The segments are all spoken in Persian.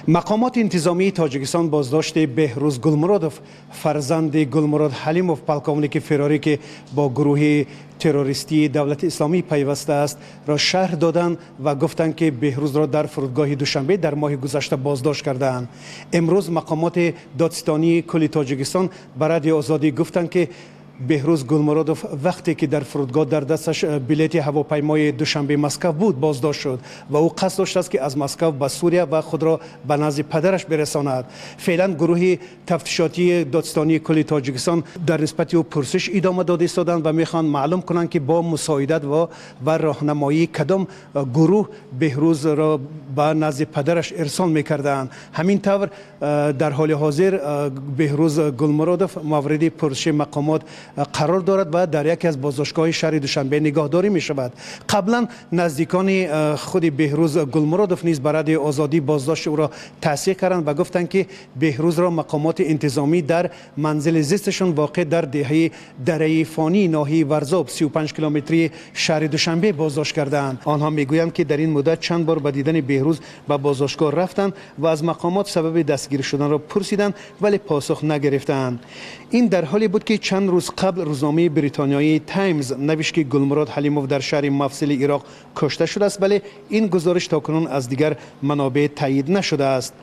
مقامات انتظامی تاجیکستان بازداشت بهروز گلمرودوف فرزند گلمرود حلیموف پلکونیک فراری که با گروه تروریستی دولت اسلامی پیوسته است را شرح دادند و گفتند که بهروز را در فرودگاه دوشنبه در ماه گذشته بازداشت کردند. امروز مقامات دادستانی کل تاجیکستان به رادیو آزادی گفتند که بهروز گلمرودوف وقتی که در فرودگاه در دستش بلیط هواپیمای دوشنبه مسکو بود بازداشت شد و او قصد داشت است که از مسکو به سوریه و خود را به نزد پدرش برساند. فعلا گروه تفتیشاتی دادستانی کل تاجیکستان در نسبت او پرسش ادامه داده ایستادند و میخوان معلوم کنند که با مساعدت و راهنمایی کدام گروه بهروز را به نزد پدرش ارسال میکردند. همین طور در حال حاضر بهروز گلمرودوف مورد پرسش مقامات قرار دارد و در یکی از بازداشتگاه شهر دوشنبه نگهداری می شود. قبلا نزدیکان خود بهروز گلمرودوف نیز برای آزادی بازداشت او را تصدیق کردند و گفتند که بهروز را مقامات انتظامی در منزل زیستشان واقع در دهه دره فانی ناحیه ورزاب 35 کیلومتری شهر دوشنبه بازداشت کردند. آنها میگویند که در این مدت چند بار به دیدن بهروز به بازداشتگاه رفتند و از مقامات سبب دستگیر شدن را پرسیدند ولی پاسخ نگرفتند. این در حالی بود که چند روز قبل روزنامه بریتانیایی تایمز نوشت که گلمرود حلیموف در شهر مفصل عراق کشته شده است، ولی این گزارش تاکنون از دیگر منابع تایید نشده است.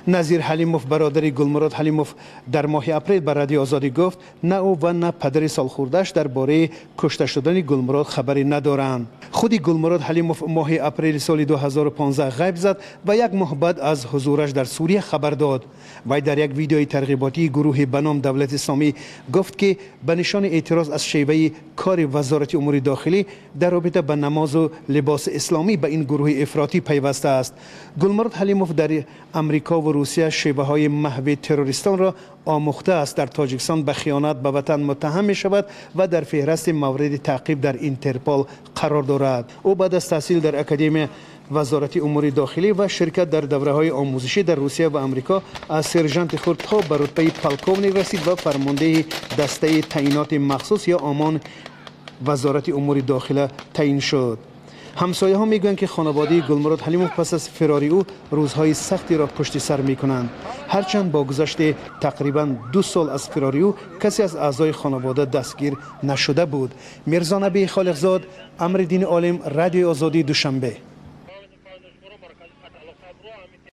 نظیر حلیموف برادر گلمرود حلیموف در ماه اپریل به رادیو آزادی گفت نه او و نه پدر سالخورده‌اش درباره کشته شدن گلمرود خبری ندارند. خود گلمرود حلیموف ماه اپریل سال 2015 غیب زد و یک ماه بعد از حضورش در سوریه خبر داد. وی در یک ویدیوی ترغیباتی گروه به نام دولت اسلامی گفت که به نشان اعتراض از شیوه کار وزارت امور داخلی در رابطه با نماز و لباس اسلامی به این گروه افراطی پیوسته است. گلمرود حلیموف در امریکا و روسیه شیوه های محو تروریستان را آموخته است. در تاجیکستان به خیانت به وطن متهم می شود و در فهرست مورد تعقیب در اینترپول قرار دارد. او بعد از تحصیل در اکادمی وزارت امور داخلی و شرکت در دوره‌های آموزشی در روسیه و امریکا از سرژانت خود تا به رتبه پلکونیک رسید و فرمانده دسته تعیینات مخصوص یا آمان وزارت امور داخلی تعیین شد. همسایه ها میگویند که خانواده گلمرود حلیموف پس از فراری او روزهای سختی را پشت سر می کنند. هرچند با گذشت تقریبا 2 سال از فراری او کسی از اعضای خانواده دستگیر نشده بود. میرزا نبی خالقزاد، امرالدین عالم، رادیو آزادی، دوشنبه.